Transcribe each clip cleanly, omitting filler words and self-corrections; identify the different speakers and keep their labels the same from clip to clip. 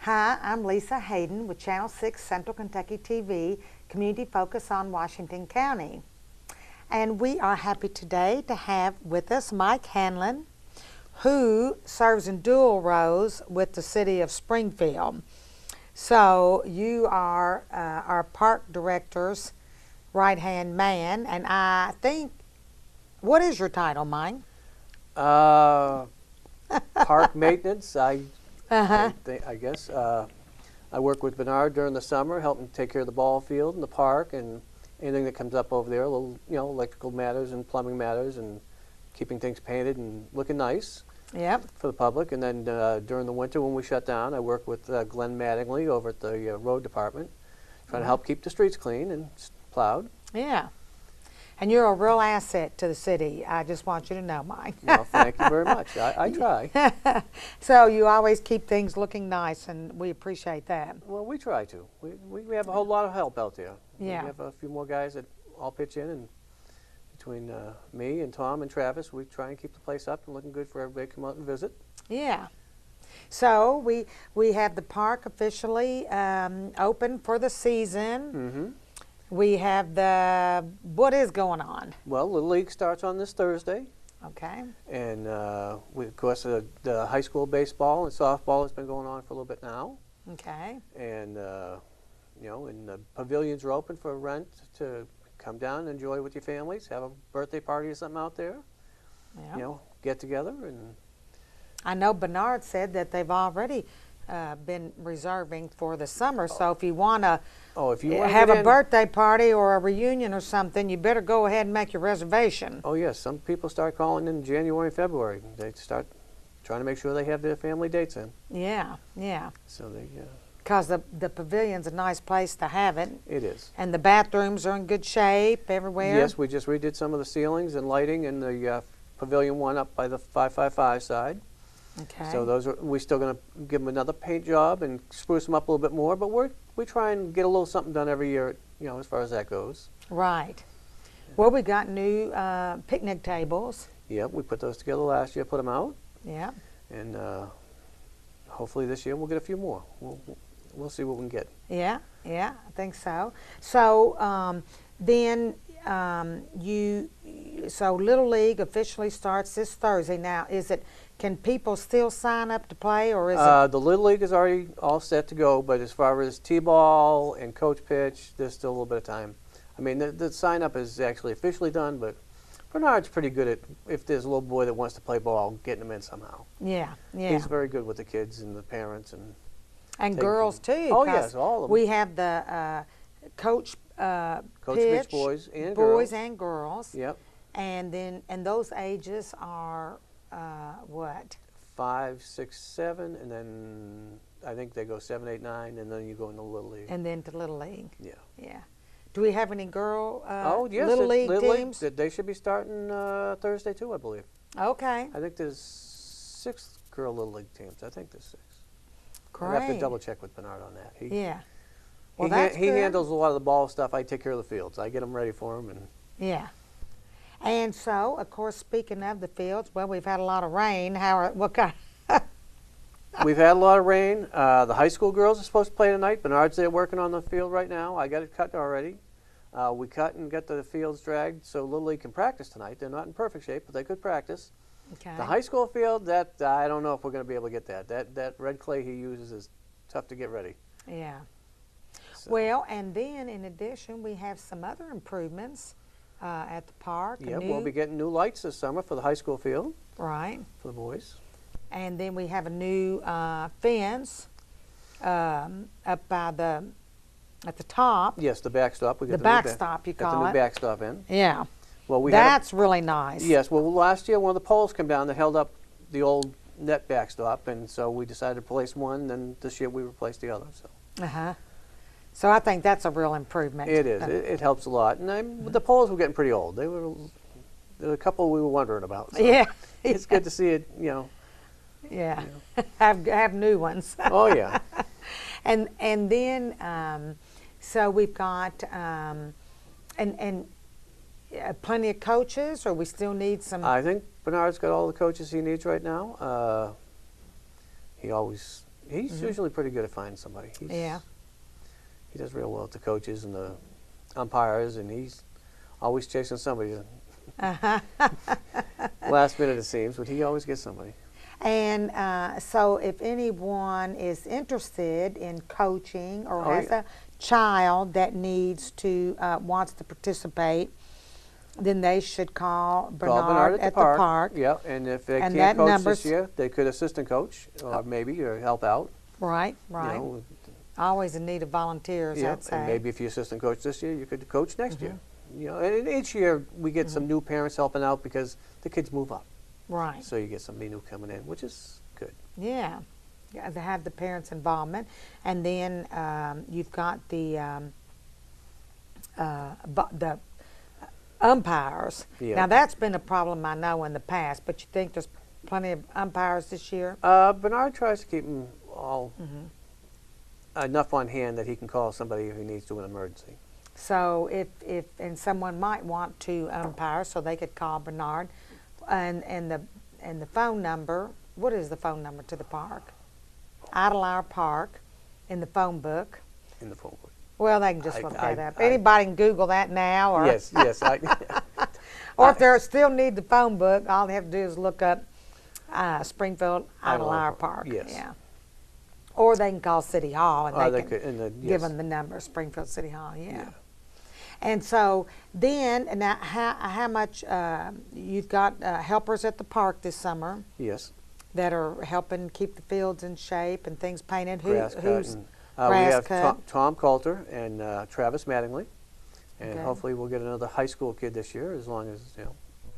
Speaker 1: Hi, I'm Lisa Hayden with Channel 6 Central Kentucky TV, Community Focus on Washington County. And we are happy today to have with us Mike Hanlon, who serves in dual roles with the city of Springfield. So you are our park director's right-hand man, and I think, what is your title, Mike?
Speaker 2: Park maintenance, I guess. I work with Bernard during the summer, helping take care of the ball field and the park and anything that comes up over there, little, electrical matters and plumbing matters and keeping things painted and looking nice.
Speaker 1: Yep.
Speaker 2: For the public. And then during the winter when we shut down, I work with Glenn Mattingly over at the road department, trying to help keep the streets clean and plowed.
Speaker 1: Yeah. And you're a real asset to the city. I just want you to know, Mike.
Speaker 2: Well, thank you very much. I try.
Speaker 1: So you always keep things looking nice, and we appreciate that.
Speaker 2: Well, we try to. We have a whole lot of help out there.
Speaker 1: Yeah.
Speaker 2: We have a few more guys that all pitch in, and between me and Tom and Travis, we try and keep the place up and looking good for everybody to come out and visit.
Speaker 1: Yeah. So we have the park officially open for the season.
Speaker 2: Mm-hmm.
Speaker 1: We have what is going on?
Speaker 2: Well, Little League starts on this Thursday.
Speaker 1: Okay.
Speaker 2: And we, of course, the high school baseball and softball has been going on for a little bit now.
Speaker 1: Okay.
Speaker 2: And, and the pavilions are open for rent to come down and enjoy with your families, have a birthday party or something out there.
Speaker 1: Yeah.
Speaker 2: Get together. And
Speaker 1: I know Bernard said that they've already been reserving for the summer, so if you want to have a birthday party or a reunion or something, you better go ahead and make your reservation.
Speaker 2: Oh, yes. Some people start calling in January and February. They start trying to make sure they have their family dates in.
Speaker 1: Yeah, yeah.
Speaker 2: So they...
Speaker 1: Because the pavilion's a nice place to have it.
Speaker 2: It is.
Speaker 1: And the bathrooms are in good shape everywhere.
Speaker 2: Yes, we just redid some of the ceilings and lighting in the pavilion one up by the 555 side.
Speaker 1: Okay.
Speaker 2: So we're still going to give them another paint job and spruce them up a little bit more, but we try and get a little something done every year, as far as that goes.
Speaker 1: Right. Well, we got new picnic tables.
Speaker 2: Yep, we put those together last year, put them out.
Speaker 1: Yeah.
Speaker 2: And hopefully this year we'll get a few more. We'll see what we can get.
Speaker 1: Yeah, yeah, I think so. So then so Little League officially starts this Thursday. Now, can people still sign up to play, or is it?
Speaker 2: The Little League is already all set to go, but as far as T-ball and coach pitch, there's still a little bit of time. I mean, the sign-up is actually officially done, but Bernard's pretty good at, if there's a little boy that wants to play ball, getting him in somehow.
Speaker 1: Yeah, yeah.
Speaker 2: He's very good with the kids and the parents.
Speaker 1: And girls, too.
Speaker 2: Oh, yes, all of them.
Speaker 1: We have the coach
Speaker 2: pitch, boys and girls.
Speaker 1: Boys and girls.
Speaker 2: Yep.
Speaker 1: And those ages are what?
Speaker 2: 5, 6, 7, and then I think they go 7, 8, 9, and then you go into Little League.
Speaker 1: And then to Little League.
Speaker 2: Yeah.
Speaker 1: Yeah. Do we have any girl
Speaker 2: yes,
Speaker 1: Little League teams?
Speaker 2: They should be starting Thursday too, I believe.
Speaker 1: Okay.
Speaker 2: I think there's 6 girl Little League teams. I think there's 6.
Speaker 1: Great.
Speaker 2: I have to double check with Bernard on that.
Speaker 1: Yeah. Well,
Speaker 2: he handles a lot of the ball stuff. I take care of the fields. I get them ready for him. And
Speaker 1: yeah. And so, of course, speaking of the fields, well, we've had a lot of rain. What kind?
Speaker 2: We've had a lot of rain. The high school girls are supposed to play tonight. Bernard's there working on the field right now. I got it cut already. We cut and got the fields dragged so Little League can practice tonight. They're not in perfect shape, but they could practice.
Speaker 1: Okay.
Speaker 2: The high school field, that I don't know if we're going to be able to get that. That red clay he uses is tough to get ready.
Speaker 1: Yeah.
Speaker 2: So.
Speaker 1: Well, and then in addition, we have some other improvements at the park.
Speaker 2: Yeah, we'll be getting new lights this summer for the high school field.
Speaker 1: Right.
Speaker 2: For the boys.
Speaker 1: And then we have a new fence up at the top.
Speaker 2: Yes, the backstop. We got
Speaker 1: the backstop, you call it.
Speaker 2: Got the new backstop in.
Speaker 1: Yeah.
Speaker 2: Well,
Speaker 1: that's really nice.
Speaker 2: Yes. Well, last year one of the poles came down that held up the old net backstop, and so we decided to replace one. And this year we replaced the other. So.
Speaker 1: So I think that's a real improvement.
Speaker 2: It is. It helps a lot. And the poles were getting pretty old. There were a couple we were wondering about. So
Speaker 1: yeah.
Speaker 2: It's good to see it.
Speaker 1: Yeah. have new ones.
Speaker 2: Oh yeah.
Speaker 1: And then so we've got plenty of coaches, or we still need some?
Speaker 2: I think Bernard's got all the coaches he needs right now. He always He's usually pretty good at finding somebody.
Speaker 1: Yeah.
Speaker 2: He does real well with the coaches and the umpires, and he's always chasing somebody. Last minute it seems, but he always gets somebody.
Speaker 1: And so if anyone is interested in coaching or has a child that needs to, wants to participate, then they should call Bernard at the park.
Speaker 2: Yeah, and if they
Speaker 1: And
Speaker 2: can't
Speaker 1: that
Speaker 2: coach this year, they could assistant coach, or maybe, or help out.
Speaker 1: Right, right.
Speaker 2: You know,
Speaker 1: Always in need of volunteers,
Speaker 2: yeah,
Speaker 1: I'd say.
Speaker 2: and maybe if you assistant coach this year, you could coach next year. You know, and each year we get some new parents helping out because the kids move up.
Speaker 1: Right.
Speaker 2: So you get somebody new coming in, which is good.
Speaker 1: Yeah. Yeah, to have the parents' involvement. And then you've got the umpires.
Speaker 2: Yeah.
Speaker 1: Now, that's been a problem, I know, in the past, but you think there's plenty of umpires this year?
Speaker 2: Bernard tries to keep them all enough on hand that he can call somebody if he needs to in an emergency.
Speaker 1: So and someone might want to umpire, so they could call Bernard, and the phone number. What is the phone number to the park? Idle Hour Park, in the phone book.
Speaker 2: In the phone book.
Speaker 1: Well, they can just look that up. Anybody can Google that now. Or
Speaker 2: Yes.
Speaker 1: or if they still need the phone book, all they have to do is look up Springfield Idle Hour Park.
Speaker 2: Yes.
Speaker 1: Yeah. Or they can call City Hall and they can
Speaker 2: yes.
Speaker 1: give them the number, Springfield City Hall. Yeah. And so then, now how much you've got helpers at the park this summer?
Speaker 2: Yes.
Speaker 1: That are helping keep the fields in shape and things painted.
Speaker 2: Grass
Speaker 1: Who's
Speaker 2: cut. We
Speaker 1: grass
Speaker 2: have
Speaker 1: cut?
Speaker 2: Tom Coulter and Travis Mattingly, and
Speaker 1: Okay.
Speaker 2: hopefully we'll get another high school kid this year, as long as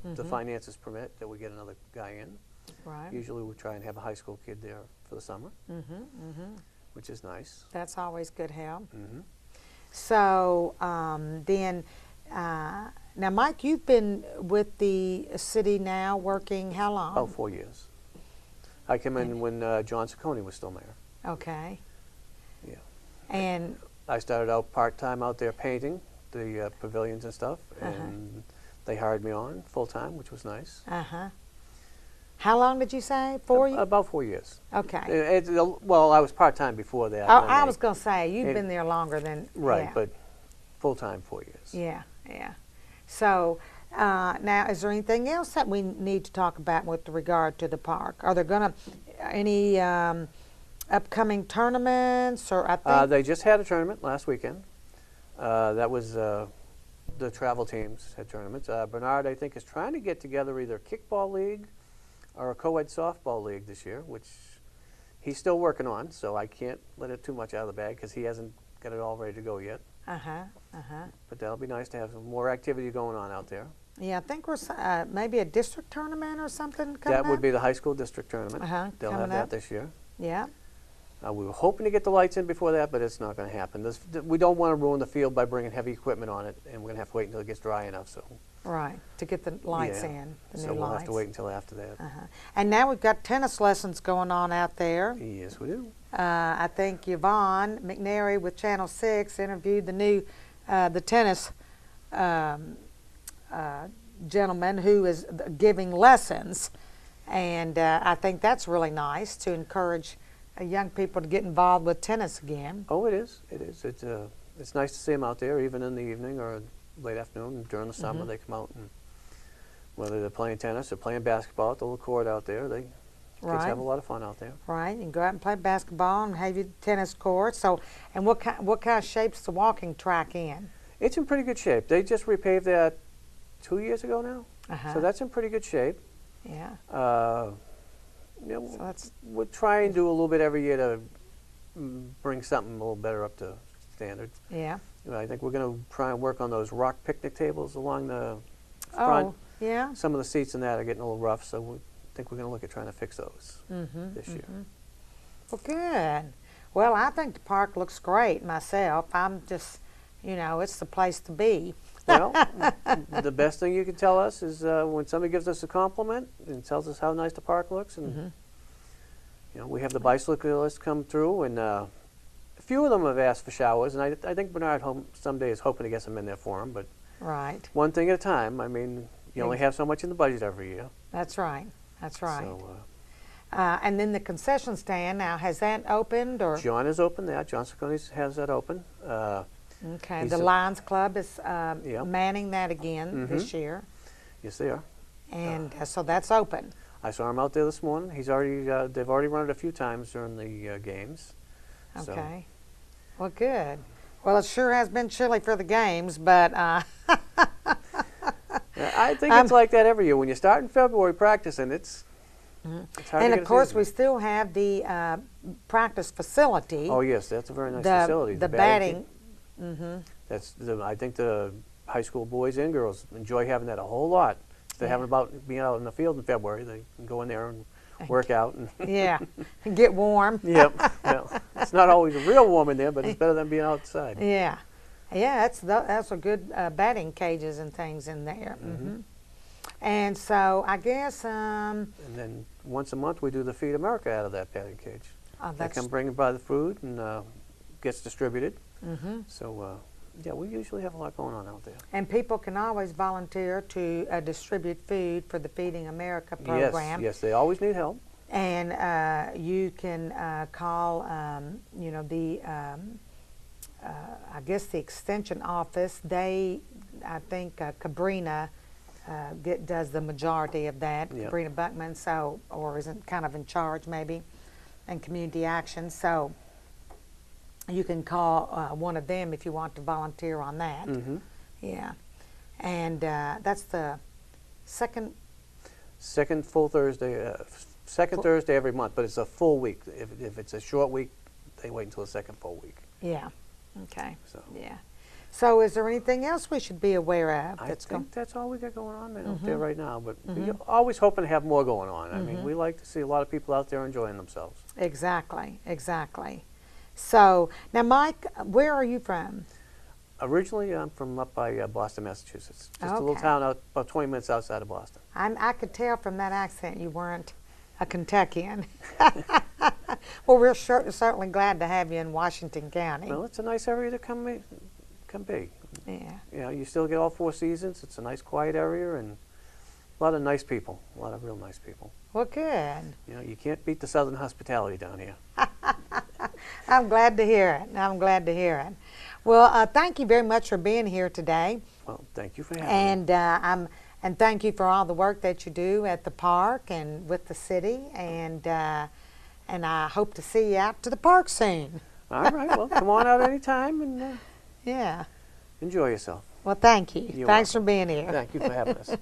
Speaker 2: the finances permit that we get another guy in.
Speaker 1: Right.
Speaker 2: Usually we try and have a high school kid there for the summer, which is nice.
Speaker 1: That's always good help.
Speaker 2: Mm-hmm.
Speaker 1: So then, now Mike, you've been with the city now working how long?
Speaker 2: About 4 years. I came in when John Ciccone was still mayor.
Speaker 1: Okay.
Speaker 2: Yeah.
Speaker 1: And
Speaker 2: I started out part-time out there painting the pavilions and stuff, and they hired me on full-time, which was nice.
Speaker 1: How long did you say? 4 years?
Speaker 2: About 4 years.
Speaker 1: Okay.
Speaker 2: Well, I was part-time before that.
Speaker 1: Oh, I was going to say, you've been there longer than...
Speaker 2: Right,
Speaker 1: yeah.
Speaker 2: but full-time 4 years.
Speaker 1: Yeah, yeah. So now, is there anything else that we need to talk about with regard to the park? Are there going to any upcoming tournaments, or I think
Speaker 2: they just had a tournament last weekend. That was the travel teams had tournaments. Bernard, I think, is trying to get together either a kickball league or a co-ed softball league this year, which he's still working on, so I can't let it too much out of the bag because he hasn't got it all ready to go yet. But that'll be nice to have some more activity going on out there.
Speaker 1: Yeah, I think we're maybe a district tournament or something coming
Speaker 2: That would
Speaker 1: up?
Speaker 2: be the high school district tournament. They'll have
Speaker 1: coming
Speaker 2: that
Speaker 1: up.
Speaker 2: this year.
Speaker 1: Yeah.
Speaker 2: We were hoping to get the lights in before that, but it's not going to happen. We don't want to ruin the field by bringing heavy equipment on it, and we're going to have to wait until it gets dry enough. So.
Speaker 1: Right, to get the lights
Speaker 2: Yeah.
Speaker 1: in, the
Speaker 2: So
Speaker 1: new
Speaker 2: we'll
Speaker 1: lights.
Speaker 2: have to wait until after that.
Speaker 1: And now we've got tennis lessons going on out there.
Speaker 2: Yes, we do.
Speaker 1: I think Yvonne McNary with Channel 6 interviewed the new, the tennis gentleman who is giving lessons. And I think that's really nice to encourage young people to get involved with tennis again.
Speaker 2: Oh, it is. It is. It's nice to see them out there, even in the evening or late afternoon. During the summer, they come out, and whether they're playing tennis or playing basketball at the little court out there, kids have a lot of fun out there.
Speaker 1: Right, you can go out and play basketball and have your tennis court. So, and what kind of shape's the walking track in?
Speaker 2: It's in pretty good shape. They just repaved that 2 years ago now, so that's in pretty good shape.
Speaker 1: Yeah.
Speaker 2: So we'll try and do a little bit every year to bring something a little better up to standard.
Speaker 1: Yeah.
Speaker 2: I think we're going to try and work on those rock picnic tables along the front.
Speaker 1: Oh, yeah.
Speaker 2: Some of the seats in that are getting a little rough, so we think we're going to look at trying to fix those this year.
Speaker 1: Well, good. Well, I think the park looks great myself. I'm just, it's the place to be.
Speaker 2: Well, the best thing you can tell us is when somebody gives us a compliment and tells us how nice the park looks. And we have the bicyclists come through, and a few of them have asked for showers, and I think Bernard someday is hoping to get some in there for them. But
Speaker 1: right.
Speaker 2: one thing at a time. I mean, you only have so much in the budget every year.
Speaker 1: That's right. That's right. And then the concession stand, now, has that opened? Or
Speaker 2: John is open there. John Saccone has that open.
Speaker 1: okay, the Lions Club is
Speaker 2: Yep.
Speaker 1: manning that again this year.
Speaker 2: Yes, they are.
Speaker 1: And so that's open.
Speaker 2: I saw him out there this morning. He's already they've already run it a few times during the games. So.
Speaker 1: Okay. Well, good. Well, it sure has been chilly for the games, but
Speaker 2: I think it's like that every year. When you start in February practicing, it's hard
Speaker 1: and
Speaker 2: to get
Speaker 1: of course
Speaker 2: a season.
Speaker 1: we still have the practice facility.
Speaker 2: Oh yes, that's a very nice facility.
Speaker 1: The batting.
Speaker 2: That's I think the high school boys and girls enjoy having that a whole lot. If they're having about being out in the field in February, they can go in there and work out. And
Speaker 1: Yeah, and get warm.
Speaker 2: Yep. Well, it's not always real warm in there, but it's better than being outside.
Speaker 1: Yeah, yeah, that's a good batting cages and things in there. And so I guess
Speaker 2: And then once a month we do the Feed America out of that batting cage. They
Speaker 1: that's
Speaker 2: come bring and buy the food and gets distributed. So yeah, we usually have a lot going on out there.
Speaker 1: and people can always volunteer to distribute food for the Feeding America program.
Speaker 2: Yes, they always need help.
Speaker 1: And you can call, you know, the I guess the extension office. I think Cabrina does the majority of that.
Speaker 2: Yep.
Speaker 1: Cabrina Buckman, so or isn't kind of in charge maybe, and Community Action. So you can call one of them if you want to volunteer on that. Yeah, and that's the second.
Speaker 2: Second full Thursday, second Thursday every month, but it's a full week. If it's a short week, they wait until the second full week.
Speaker 1: Yeah. Okay.
Speaker 2: So
Speaker 1: Yeah. So is there anything else we should be aware of?
Speaker 2: I think that's all we got going on out
Speaker 1: Mm-hmm.
Speaker 2: there right now. But we're always hoping to have more going on. I mean, we like to see a lot of people out there enjoying themselves.
Speaker 1: Exactly. Exactly. So now, Mike, where are you from?
Speaker 2: Originally, I'm from up by Boston, Massachusetts. Just a little
Speaker 1: Okay.
Speaker 2: town out about 20 minutes outside of Boston.
Speaker 1: I could tell from that accent you weren't a Kentuckian. Well, we're certainly glad to have you in Washington County.
Speaker 2: Well, it's a nice area to come be.
Speaker 1: Yeah.
Speaker 2: You know, you still get all four seasons. It's a nice, quiet area and a lot of nice people. A lot of real nice people.
Speaker 1: Well, good.
Speaker 2: You know, you can't beat the Southern hospitality down here.
Speaker 1: I'm glad to hear it. I'm glad to hear it. Well, thank you very much for being here today.
Speaker 2: Well, thank you for having me.
Speaker 1: And thank you for all the work that you do at the park and with the city. And I hope to see you out to the park soon.
Speaker 2: All right. Well, come on out anytime and
Speaker 1: Yeah.
Speaker 2: enjoy yourself.
Speaker 1: Well, thank you.
Speaker 2: You're
Speaker 1: Thanks
Speaker 2: welcome.
Speaker 1: for being here.
Speaker 2: Thank you for having us.